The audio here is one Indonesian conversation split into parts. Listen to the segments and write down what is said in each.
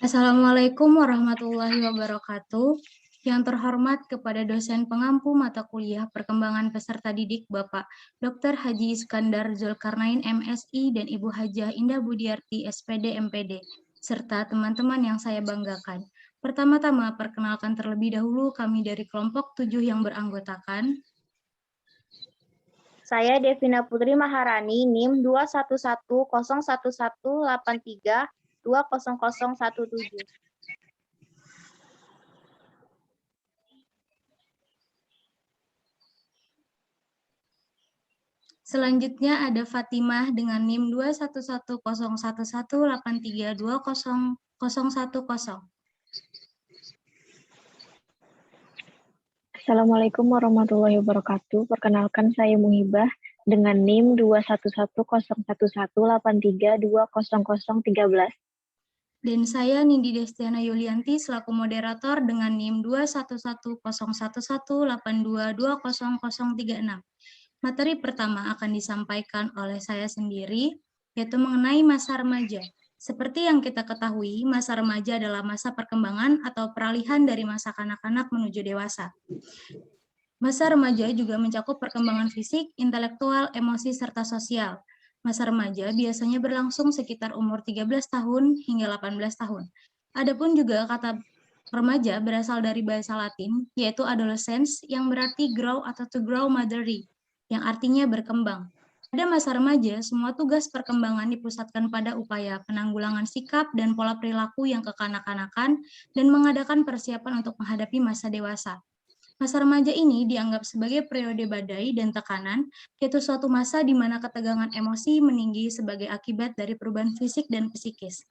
Assalamualaikum warahmatullahi wabarakatuh. Yang terhormat kepada dosen pengampu mata kuliah perkembangan peserta didik Bapak Dr. Haji Iskandar Zulkarnain MSI dan Ibu Hajah Indah Budiarti SPD MPD, serta teman-teman yang saya banggakan. Pertama-tama perkenalkan terlebih dahulu kami dari kelompok 7 yang beranggotakan. Saya Devina Putri Maharani, NIM 2110183200017. Selanjutnya ada Fatimah dengan NIM 2110183200010. Assalamualaikum warahmatullahi wabarakatuh. Perkenalkan saya Muhibah dengan NIM 2110183200013. Dan saya Nindi Destiana Yulianti selaku moderator dengan NIM 211011182200036. Materi pertama akan disampaikan oleh saya sendiri, yaitu mengenai masa remaja. Seperti yang kita ketahui, masa remaja adalah masa perkembangan atau peralihan dari masa kanak-kanak menuju dewasa. Masa remaja juga mencakup perkembangan fisik, intelektual, emosi, serta sosial. Masa remaja biasanya berlangsung sekitar umur 13 tahun hingga 18 tahun. Adapun juga kata remaja berasal dari bahasa Latin, yaitu adolescence, yang berarti grow atau to grow motherly, yang artinya berkembang. Pada masa remaja, semua tugas perkembangan dipusatkan pada upaya penanggulangan sikap dan pola perilaku yang kekanak-kanakan dan mengadakan persiapan untuk menghadapi masa dewasa. Masa remaja ini dianggap sebagai periode badai dan tekanan, yaitu suatu masa di mana ketegangan emosi meninggi sebagai akibat dari perubahan fisik dan psikis.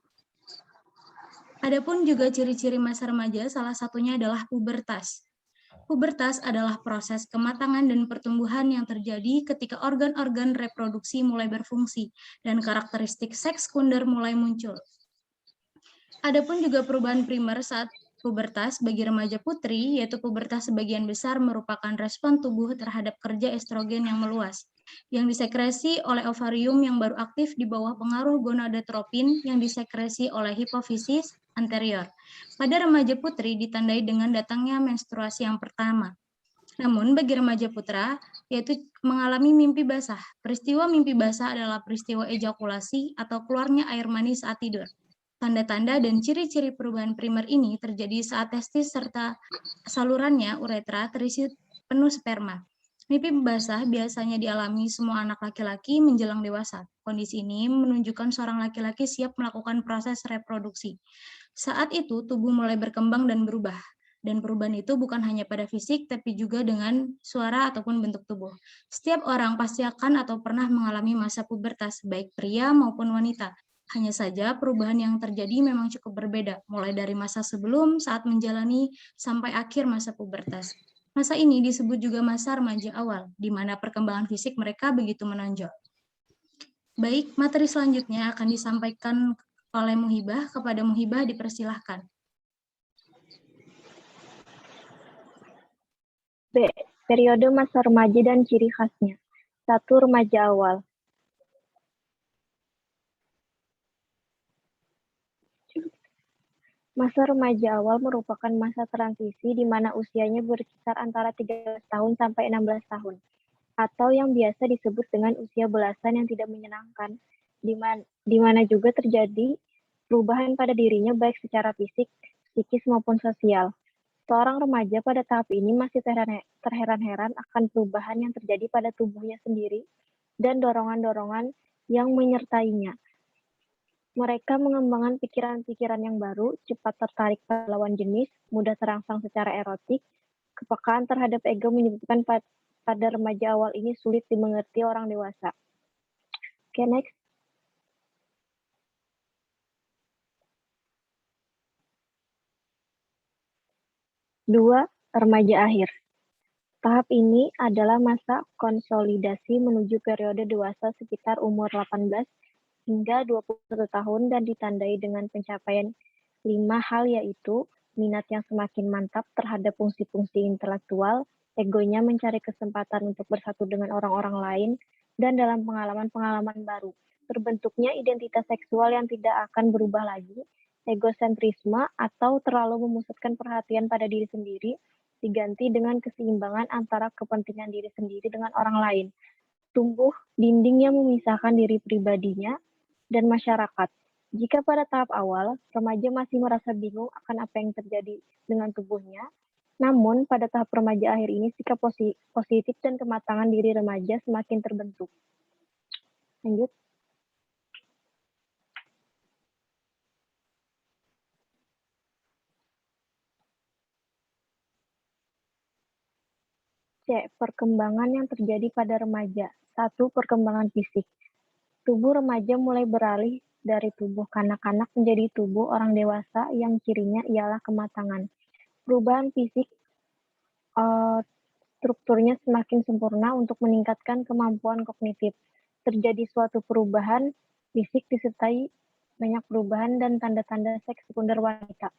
Adapun juga ciri-ciri masa remaja, salah satunya adalah pubertas. Pubertas adalah proses kematangan dan pertumbuhan yang terjadi ketika organ-organ reproduksi mulai berfungsi dan karakteristik seks sekunder mulai muncul. Adapun juga perubahan primer saat pubertas bagi remaja putri, yaitu pubertas sebagian besar merupakan respon tubuh terhadap kerja estrogen yang meluas, yang disekresi oleh ovarium yang baru aktif di bawah pengaruh gonadotropin yang disekresi oleh hipofisis anterior. Pada remaja putri ditandai dengan datangnya menstruasi yang pertama. Namun bagi remaja putra, yaitu mengalami mimpi basah. Peristiwa mimpi basah adalah peristiwa ejakulasi atau keluarnya air mani saat tidur. Tanda-tanda dan ciri-ciri perubahan primer ini terjadi saat testis serta salurannya uretra terisi penuh sperma. Mimpi basah biasanya dialami semua anak laki-laki menjelang dewasa. Kondisi ini menunjukkan seorang laki-laki siap melakukan proses reproduksi. Saat itu tubuh mulai berkembang dan berubah. Dan perubahan itu bukan hanya pada fisik, tapi juga dengan suara ataupun bentuk tubuh. Setiap orang pasti akan atau pernah mengalami masa pubertas, baik pria maupun wanita. Hanya saja perubahan yang terjadi memang cukup berbeda, mulai dari masa sebelum, saat menjalani, sampai akhir masa pubertas. Masa ini disebut juga masa remaja awal, di mana perkembangan fisik mereka begitu menonjol. Baik, materi selanjutnya akan disampaikan oleh Muhibah. Kepada Muhibah dipersilahkan. B. Periode masa remaja dan ciri khasnya. 1. Remaja awal. Masa remaja awal merupakan masa transisi di mana usianya berkisar antara 13 tahun sampai 16 tahun, atau yang biasa disebut dengan usia belasan yang tidak menyenangkan, di mana juga terjadi perubahan pada dirinya baik secara fisik, psikis maupun sosial. Seorang remaja pada tahap ini masih terheran-heran akan perubahan yang terjadi pada tubuhnya sendiri dan dorongan-dorongan yang menyertainya. Mereka mengembangkan pikiran-pikiran yang baru, cepat tertarik pada lawan jenis, mudah terangsang secara erotik. Kepekaan terhadap ego menyebabkan pada remaja awal ini sulit dimengerti orang dewasa. Oke, next. Dua, remaja akhir. Tahap ini adalah masa konsolidasi menuju periode dewasa sekitar umur 18 hingga 21 tahun dan ditandai dengan pencapaian 5 hal, yaitu minat yang semakin mantap terhadap fungsi-fungsi intelektual, egonya mencari kesempatan untuk bersatu dengan orang-orang lain, dan dalam pengalaman-pengalaman baru. terbentuknya identitas seksual yang tidak akan berubah lagi, egosentrisme atau terlalu memusatkan perhatian pada diri sendiri, diganti dengan keseimbangan antara kepentingan diri sendiri dengan orang lain. Tumbuh dinding yang memisahkan diri pribadinya dan masyarakat. Jika pada tahap awal, remaja masih merasa bingung akan apa yang terjadi dengan tubuhnya, namun pada tahap remaja akhir ini sikap positif dan kematangan diri remaja semakin terbentuk. Lanjut. C. Perkembangan yang terjadi pada remaja. 1. Perkembangan fisik. Tubuh remaja mulai beralih dari tubuh kanak-kanak menjadi tubuh orang dewasa yang cirinya ialah kematangan. Perubahan fisik strukturnya semakin sempurna untuk meningkatkan kemampuan kognitif. Terjadi suatu perubahan fisik disertai banyak perubahan dan tanda-tanda seks sekunder wanita.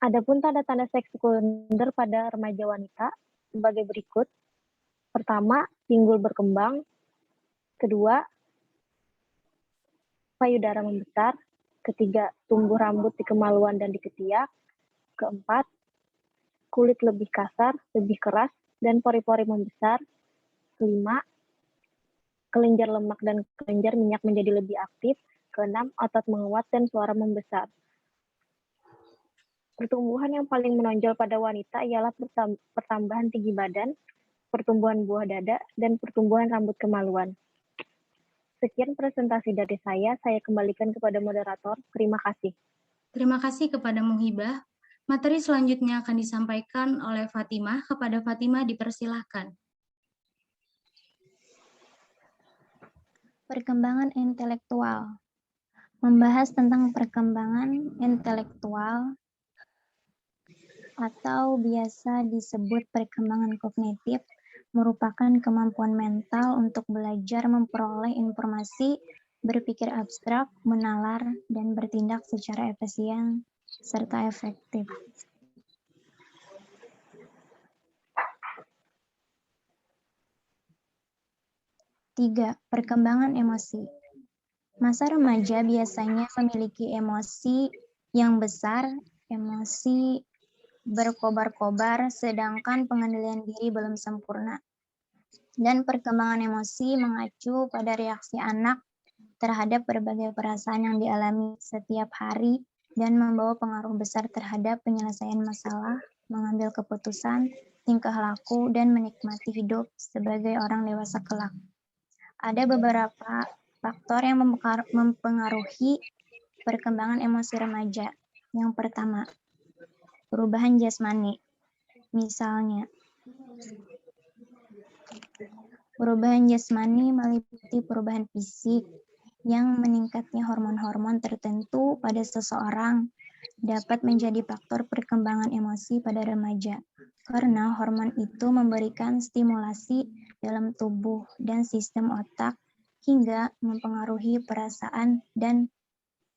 Adapun tanda-tanda seks sekunder pada remaja wanita sebagai berikut. Pertama, pinggul berkembang. Kedua, payudara membesar. Ketiga, tumbuh rambut di kemaluan dan di ketiak. Keempat, kulit lebih kasar, lebih keras, dan pori-pori membesar. Kelima, kelenjar lemak dan kelenjar minyak menjadi lebih aktif. Keenam, otot menguat dan suara membesar. Pertumbuhan yang paling menonjol pada wanita ialah pertambahan tinggi badan, pertumbuhan buah dada, dan pertumbuhan rambut kemaluan. Sekian presentasi dari saya kembalikan kepada moderator. Terima kasih. Terima kasih kepada Muhibah. Materi selanjutnya akan disampaikan oleh Fatimah. Kepada Fatimah dipersilahkan. Perkembangan intelektual. Membahas tentang perkembangan intelektual atau biasa disebut perkembangan kognitif merupakan kemampuan mental untuk belajar memperoleh informasi, berpikir abstrak, menalar, dan bertindak secara efisien serta efektif. Tiga, perkembangan emosi. Masa remaja biasanya memiliki emosi yang besar, emosi berkobar-kobar, sedangkan pengendalian diri belum sempurna. Dan perkembangan emosi mengacu pada reaksi anak terhadap berbagai perasaan yang dialami setiap hari dan membawa pengaruh besar terhadap penyelesaian masalah, mengambil keputusan, tingkah laku, dan menikmati hidup sebagai orang dewasa kelak. Ada beberapa faktor yang mempengaruhi perkembangan emosi remaja. Yang pertama, perubahan jasmani. Misalnya, perubahan jasmani meliputi perubahan fisik yang meningkatnya hormon-hormon tertentu pada seseorang dapat menjadi faktor perkembangan emosi pada remaja. Karena hormon itu memberikan stimulasi dalam tubuh dan sistem otak hingga mempengaruhi perasaan dan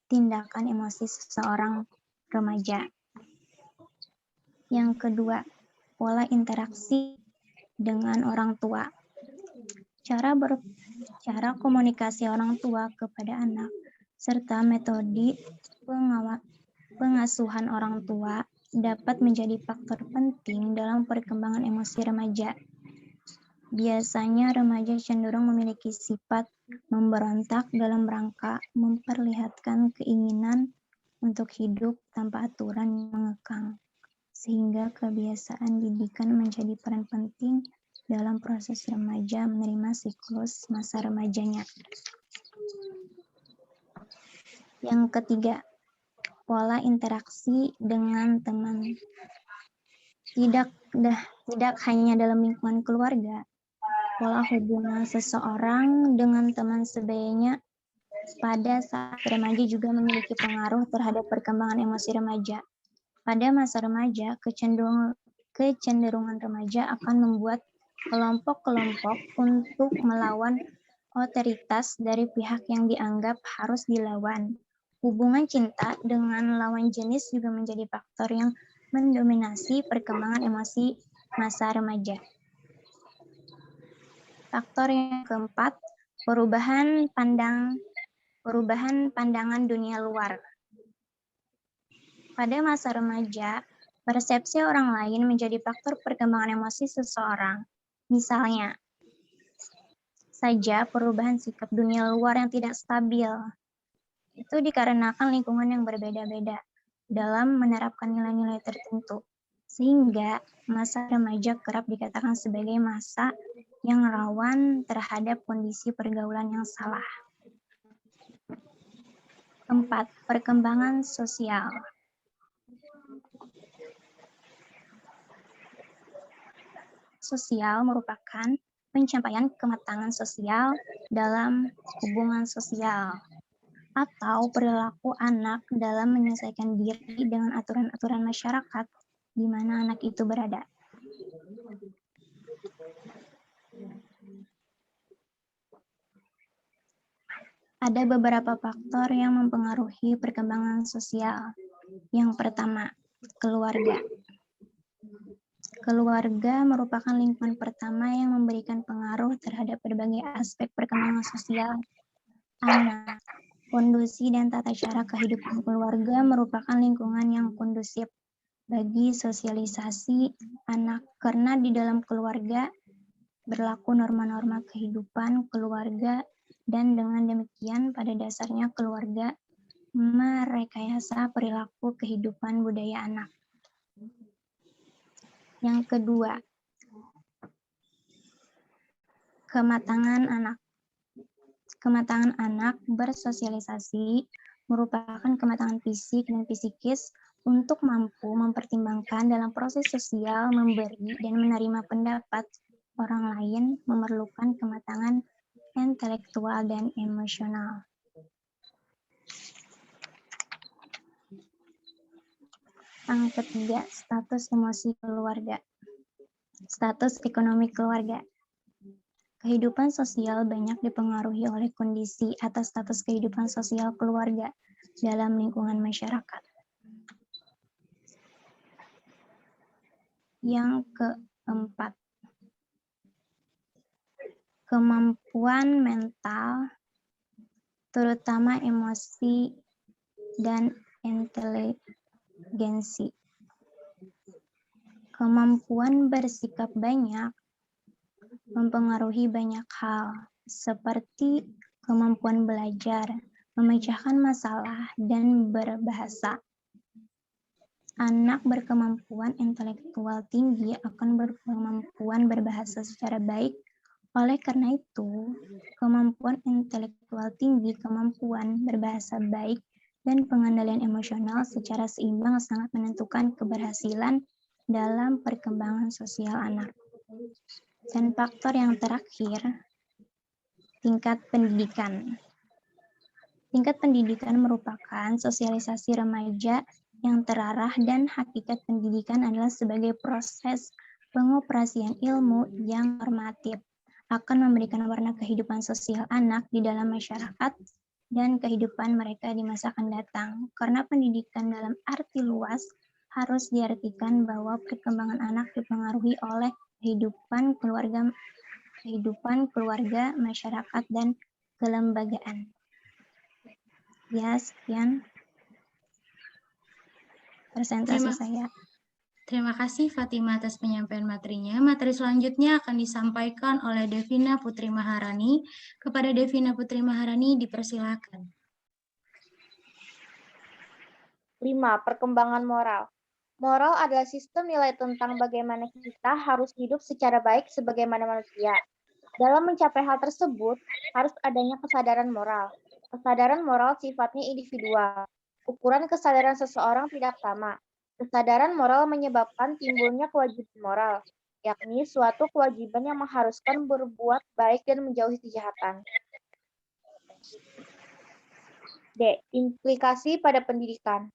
tindakan emosi seseorang remaja. Yang kedua, pola interaksi dengan orang tua. Cara komunikasi orang tua kepada anak, serta metode pengasuhan orang tua dapat menjadi faktor penting dalam perkembangan emosi remaja. Biasanya remaja cenderung memiliki sifat memberontak dalam rangka memperlihatkan keinginan untuk hidup tanpa aturan yang mengekang, sehingga kebiasaan didikan menjadi peran penting dalam proses remaja menerima siklus masa remajanya. Yang ketiga, pola interaksi dengan teman. Tidak hanya dalam lingkungan keluarga, pola hubungan seseorang dengan teman sebayanya pada saat remaja juga memiliki pengaruh terhadap perkembangan emosi remaja. Pada masa remaja, kecenderungan remaja akan membuat kelompok-kelompok untuk melawan otoritas dari pihak yang dianggap harus dilawan. Hubungan cinta dengan lawan jenis juga menjadi faktor yang mendominasi perkembangan emosi masa remaja. Faktor yang keempat, Perubahan pandangan dunia luar. Pada masa remaja, persepsi orang lain menjadi faktor perkembangan emosi seseorang. Misalnya, saja perubahan sikap dunia luar yang tidak stabil. Itu dikarenakan lingkungan yang berbeda-beda dalam menerapkan nilai-nilai tertentu. Sehingga masa remaja kerap dikatakan sebagai masa yang rawan terhadap kondisi pergaulan yang salah. 4. Perkembangan sosial. Sosial merupakan pencapaian kematangan sosial dalam hubungan sosial atau perilaku anak dalam menyelesaikan diri dengan aturan-aturan masyarakat di mana anak itu berada. Ada beberapa faktor yang mempengaruhi perkembangan sosial. Yang pertama, keluarga. Keluarga merupakan lingkungan pertama yang memberikan pengaruh terhadap berbagai aspek perkembangan sosial anak. Kondisi dan tata cara kehidupan keluarga merupakan lingkungan yang kondusif bagi sosialisasi anak, karena di dalam keluarga berlaku norma-norma kehidupan keluarga, dan dengan demikian pada dasarnya keluarga merekayasa perilaku kehidupan budaya anak. Yang kedua, kematangan anak. Kematangan anak bersosialisasi merupakan kematangan fisik dan psikis untuk mampu mempertimbangkan dalam proses sosial, memberi dan menerima pendapat orang lain, memerlukan kematangan intelektual dan emosional. Yang ketiga, status emosi keluarga. Status ekonomi keluarga. Kehidupan sosial banyak dipengaruhi oleh kondisi atau status kehidupan sosial keluarga dalam lingkungan masyarakat. Yang keempat, kemampuan mental, terutama emosi dan inteligensi. Kemampuan bersikap banyak mempengaruhi banyak hal, seperti kemampuan belajar, memecahkan masalah, dan berbahasa. Anak berkemampuan intelektual tinggi akan berkemampuan berbahasa secara baik. Oleh karena itu, kemampuan intelektual tinggi, kemampuan berbahasa baik, dan pengendalian emosional secara seimbang sangat menentukan keberhasilan dalam perkembangan sosial anak. Dan faktor yang terakhir, tingkat pendidikan. Tingkat pendidikan merupakan sosialisasi remaja yang terarah, dan hakikat pendidikan adalah sebagai proses pengoperasian ilmu yang normatif, akan memberikan warna kehidupan sosial anak di dalam masyarakat dan kehidupan mereka di masa akan datang. Karena pendidikan dalam arti luas harus diartikan bahwa perkembangan anak dipengaruhi oleh kehidupan keluarga, masyarakat, dan kelembagaan. Ya, sekian presentasi saya. Terima kasih Fatima atas penyampaian materinya. Materi selanjutnya akan disampaikan oleh Devina Putri Maharani. Kepada Devina Putri Maharani dipersilakan. 5. Perkembangan moral. Moral adalah sistem nilai tentang bagaimana kita harus hidup secara baik sebagaimana manusia. Dalam mencapai hal tersebut, harus adanya kesadaran moral. Kesadaran moral sifatnya individual. Ukuran kesadaran seseorang tidak sama. Kesadaran moral menyebabkan timbulnya kewajiban moral, yakni suatu kewajiban yang mengharuskan berbuat baik dan menjauhi kejahatan. D. Implikasi pada pendidikan.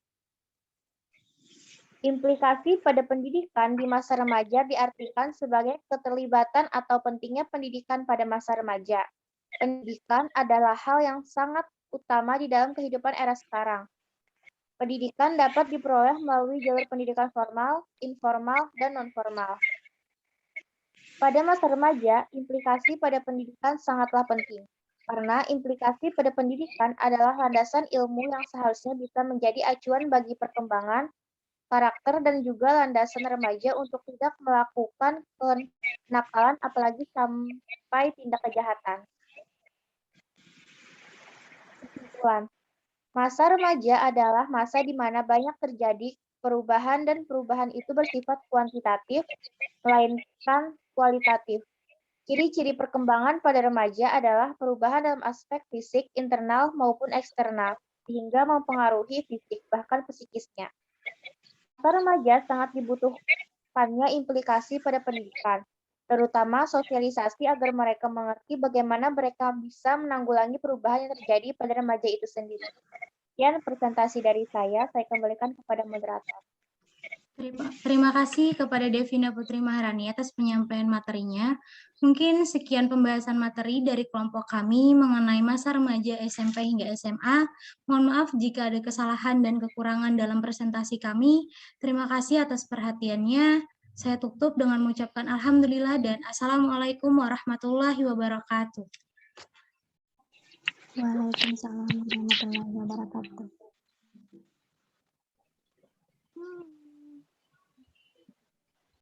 Implikasi pada pendidikan di masa remaja diartikan sebagai keterlibatan atau pentingnya pendidikan pada masa remaja. Pendidikan adalah hal yang sangat utama di dalam kehidupan era sekarang. Pendidikan dapat diperoleh melalui jalur pendidikan formal, informal, dan non-formal. Pada masa remaja, implikasi pada pendidikan sangatlah penting. Karena implikasi pada pendidikan adalah landasan ilmu yang seharusnya bisa menjadi acuan bagi perkembangan karakter dan juga landasan remaja untuk tidak melakukan kenakalan apalagi sampai tindak kejahatan. Kesimpulan, masa remaja adalah masa di mana banyak terjadi perubahan dan perubahan itu bersifat kuantitatif, melainkan kualitatif. Ciri-ciri perkembangan pada remaja adalah perubahan dalam aspek fisik, internal maupun eksternal, sehingga mempengaruhi fisik, bahkan psikisnya. Masa remaja sangat dibutuhkannya implikasi pada pendidikan, terutama sosialisasi agar mereka mengerti bagaimana mereka bisa menanggulangi perubahan yang terjadi pada remaja itu sendiri. Sekian presentasi dari saya kembalikan kepada moderator. Terima kasih kepada Devina Putri Maharani atas penyampaian materinya. Mungkin sekian pembahasan materi dari kelompok kami mengenai masa remaja SMP hingga SMA. Mohon maaf jika ada kesalahan dan kekurangan dalam presentasi kami. Terima kasih atas perhatiannya. Saya tutup dengan mengucapkan Alhamdulillah dan Assalamualaikum warahmatullahi wabarakatuh. Waalaikumsalam warahmatullahi wabarakatuh.